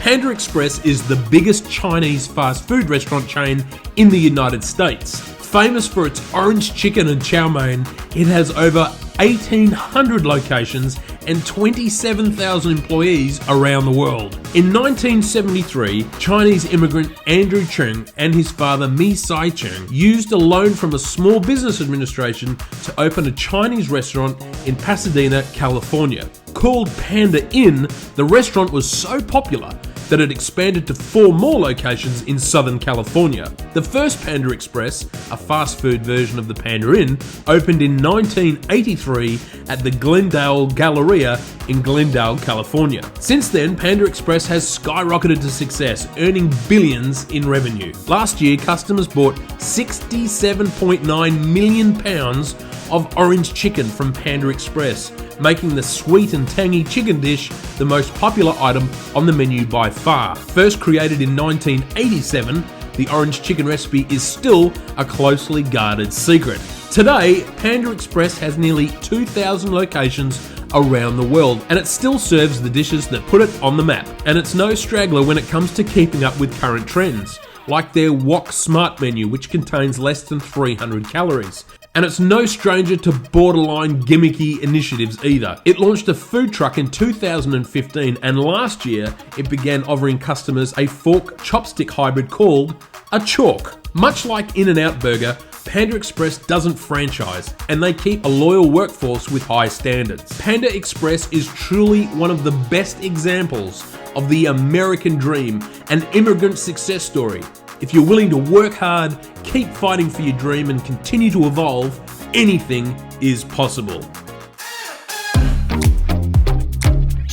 Panda Express is the biggest Chinese fast food restaurant chain in the United States. Famous for its orange chicken and chow mein, it has over 1,800 locations and 27,000 employees around the world. In 1973, Chinese immigrant Andrew Cheng and his father Mi Sai Cheng used a loan from a small business administration to open a Chinese restaurant in Pasadena, California. Called Panda Inn, the restaurant was so popular that it expanded to 4 more locations in Southern California. The first Panda Express, a fast food version of the Panda Inn, opened in 1983 at the Glendale Galleria in Glendale, California. Since then, Panda Express has skyrocketed to success, earning billions in revenue. Last year, customers bought 67.9 million pounds of orange chicken from Panda Express, making the sweet and tangy chicken dish the most popular item on the menu by far. First created in 1987, the orange chicken recipe is still a closely guarded secret. Today, Panda Express has nearly 2,000 locations around the world, and it still serves the dishes that put it on the map. And it's no straggler when it comes to keeping up with current trends, like their Wok Smart menu, which contains less than 300 calories. And it's no stranger to borderline gimmicky initiatives either. It launched a food truck in 2015, and last year it began offering customers a fork chopstick hybrid called a chalk. Much like In-N-Out Burger, Panda Express doesn't franchise, and they keep a loyal workforce with high standards. Panda Express is truly one of the best examples of the American dream, an immigrant success story. If you're willing to work hard, keep fighting for your dream, and continue to evolve, anything is possible.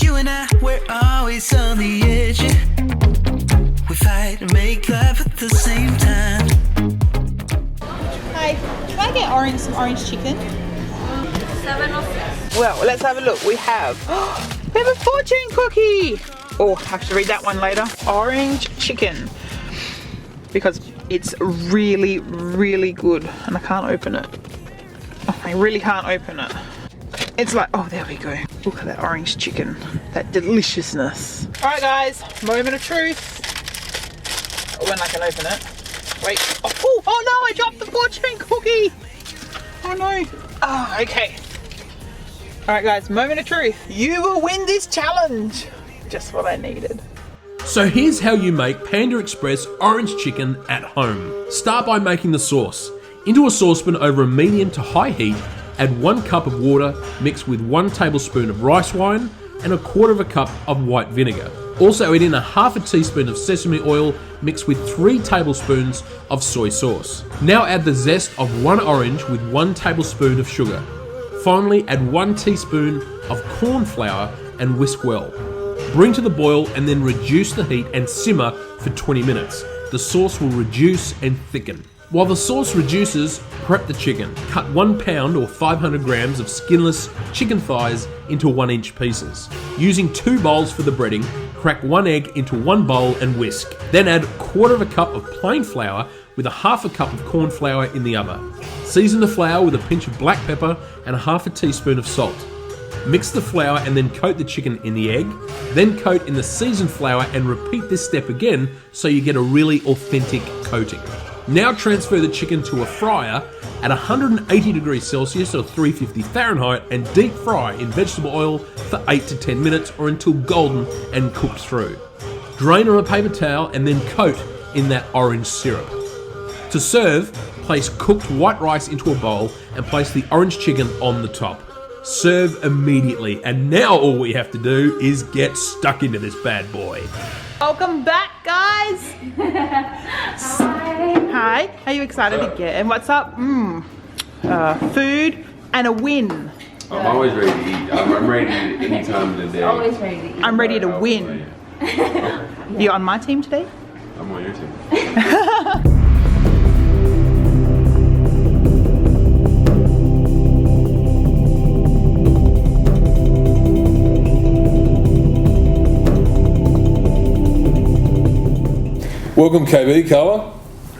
You and I, we're always on the edge. We fight and make love at the same time. Hi, can I get some orange chicken? 7 or 6. Well, let's have a look. We have a fortune cookie. Oh, I have to read that one later. Orange chicken. Because it's really, really good, and I can't open it. Oh, I really can't open it. It's like, oh, there we go. Look at that orange chicken, that deliciousness. All right, guys, moment of truth. When I can open it. Wait. Oh no, I dropped the fortune cookie. Oh no. Oh, okay. All right, guys, moment of truth. You will win this challenge. Just what I needed. So here's how you make Panda Express orange chicken at home. Start by making the sauce. Into a saucepan over a medium to high heat, add 1 cup of water mixed with 1 tablespoon of rice wine and 1/4 cup of white vinegar. Also add in 1/2 teaspoon of sesame oil mixed with 3 tablespoons of soy sauce. Now add the zest of 1 orange with 1 tablespoon of sugar. Finally, add 1 teaspoon of corn flour and whisk well. Bring to the boil and then reduce the heat and simmer for 20 minutes. The sauce will reduce and thicken. While the sauce reduces, prep the chicken. Cut 1 pound or 500 grams of skinless chicken thighs into 1-inch pieces. Using 2 bowls for the breading, crack 1 egg into 1 bowl and whisk. Then add 1/4 cup of plain flour with 1/2 cup of corn flour in the other. Season the flour with a pinch of black pepper and 1/2 teaspoon of salt. Mix the flour and then coat the chicken in the egg, then coat in the seasoned flour and repeat this step again so you get a really authentic coating. Now transfer the chicken to a fryer at 180 degrees Celsius or 350 Fahrenheit and deep fry in vegetable oil for 8 to 10 minutes or until golden and cooked through. Drain on a paper towel and then coat in that orange syrup. To serve, place cooked white rice into a bowl and place the orange chicken on the top. Serve immediately, and now all we have to do is get stuck into this bad boy. Welcome back, guys. Hi. Are you excited again? What's up? Food and a win. I'm always ready to eat. I'm ready to eat any time of the day. Always ready to eat. I'm ready to win. You on my team today? I'm on your team. Welcome, KB Karla.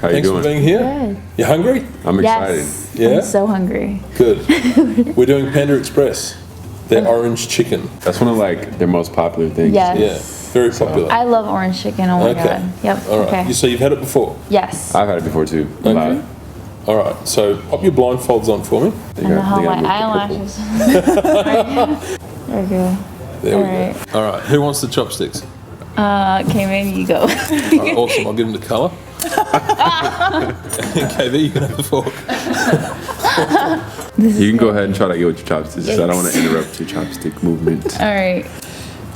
How you Thanks doing? for being here. Good. You hungry? I'm excited. Yes. Yeah? I'm so hungry. Good. We're doing Panda Express, their orange chicken. That's one of like their most popular things. Yes. Very popular. I love orange chicken. Oh my Okay. god. Yep. All right. Okay. So you've had it before? Yes. I've had it before too. Okay. All right. So pop your blindfolds on for me. I know how my eyelashes. There we go. There we Alright. go. All right. Who wants the chopsticks? Okay, maybe you go. All right, awesome. I'll give them to Colour. KB, you can have the fork. You can go ahead and try to get with your chopsticks. I don't want to interrupt your chopstick movement. All right.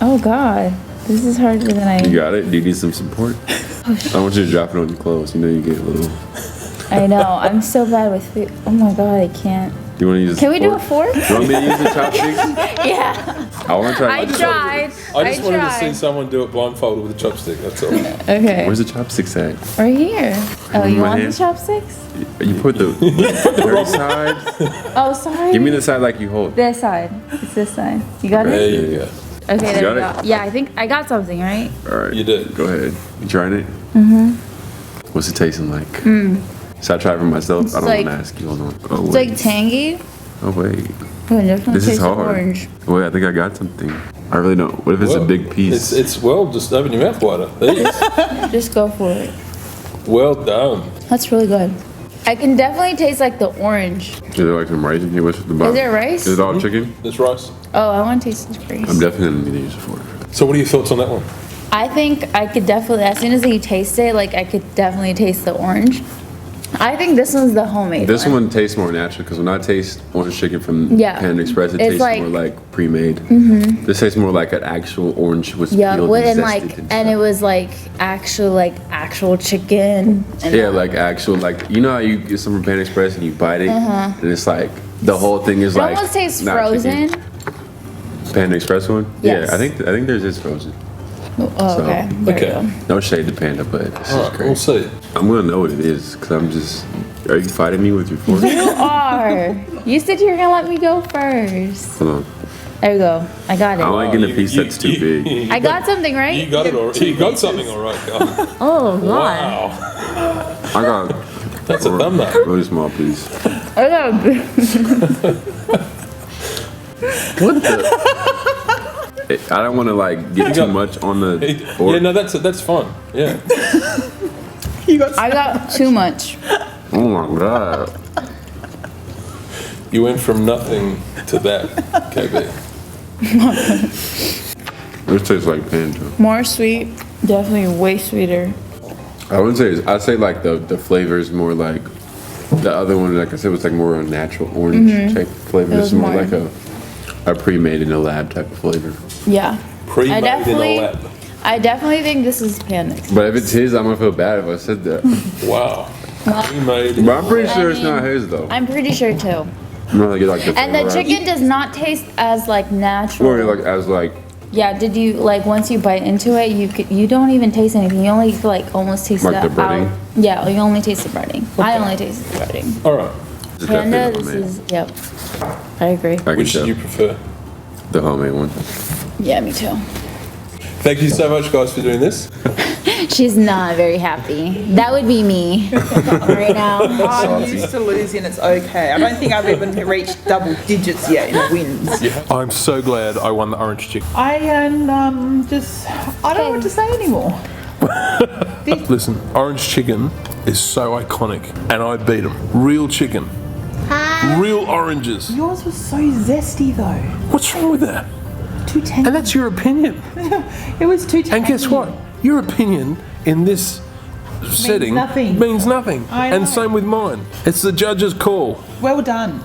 Oh god, this is harder than I. You got it? Do you need some support? I don't want you to drop it on your clothes. You know you get a little... I know. I'm so bad with food. Oh my god, I can't. Do you want to use Can we do a fork? You want me to use the chopsticks? Yeah. I want to try. I tried. I just wanted to see someone do it blindfolded with a chopstick. That's all. Okay. Where's the chopsticks at? Right here. Oh, you my want hand? the chopsticks? You put the right side. Oh, sorry. Give me the side like you hold. This side. It's this side. You got There it? you go. Okay, there got we it? go. Yeah, I think I got something, right? All right. You did. Go ahead. You trying it? Mm-hmm. What's it tasting like? Should I try it for myself? I don't like- want to ask you. Hold on. Oh, It's wait. like tangy. Oh, wait. Oh, it definitely This is tastes hard. orange. Wait, I think I got something. I really don't. What if it's a big piece? It's well, just open your mouth wider. There you go. Just go for it. Well done. That's really good. I can definitely taste like the orange. Is there like some rice in here? What's at the bottom? there rice? Is it all chicken? This rice. Oh, I want to taste this I'm rice. definitely going to need to use a fork. So what are your thoughts on that one? I think I could definitely, as soon as you taste it, like I could definitely taste the orange. I think this one's the homemade This one tastes more natural because when I taste orange chicken from Yeah. Panda Express, it It's tastes like- more like pre-made. This tastes more like an actual orange with Yeah, peeled and and like, zested and it was like actual chicken. And yeah, like actual, like, you know how you get some from Panda Express and you bite it and it's like, the whole thing is It like. almost tastes not frozen. chicken. Panda Express one? Yes. Yeah, I think theirs is frozen. Oh, So, okay. There okay. you go. No shade to Panda, but this All is right, great. we'll see. I'm gonna know what it is because I'm just. Are you fighting me with your fork? You are. You said you were gonna let me go first. Hold on. There you go. I got I don't it. like getting a piece that's too big. I got something, right? You got it already. You got something all right, Carl. Oh god. Wow. I got That's a thumbnail. a really small piece. I got a big- What the? I don't want to like get too much on the fork. Yeah, no, that's fine. Yeah. I got too much. Oh my god. You went from nothing to that, KB. This tastes like Panda. More sweet. Definitely way sweeter. I wouldn't say. I'd say like the flavor is more like the other one. Like I said, was like more a natural orange type flavor. It This was is more more- like a pre-made in a lab type of flavor. Yeah. Pre-made in a definitely- lab. I definitely think this is Panda. But if it's his, I'm gonna feel bad if I said that. Wow. Pre-made. But I'm pretty sure it's mean, not his though. I'm pretty sure too. I'm not like like the And the flavor. chicken does not taste as like natural. Or like as like Yeah, did you like once you bite into it, you don't even taste anything. You only like almost taste Like the breading? Yeah, you only taste the breading. I only taste the breading. All right. it's Panda, definitely this homemade. is yep. I agree. I can Which do tell. you prefer? The homemade one. Yeah, me too. Thank you so much, guys, for doing this. She's not very happy. That would be me right now. I'm used to losing, it's okay. I don't think I've even reached double digits yet in wins. I'm so glad I won the orange chicken. I am I don't know what to say anymore. Listen, orange chicken is so iconic, and I beat them. Real chicken. Real oranges. Yours was so zesty though. What's wrong with that? Too tangy. And that's your opinion. It was too tangy. And guess what? Your opinion in this setting nothing. means nothing. I know. And same with mine. It's the judge's call. Well done.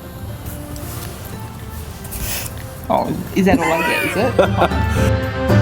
Oh, is that all I get, is it?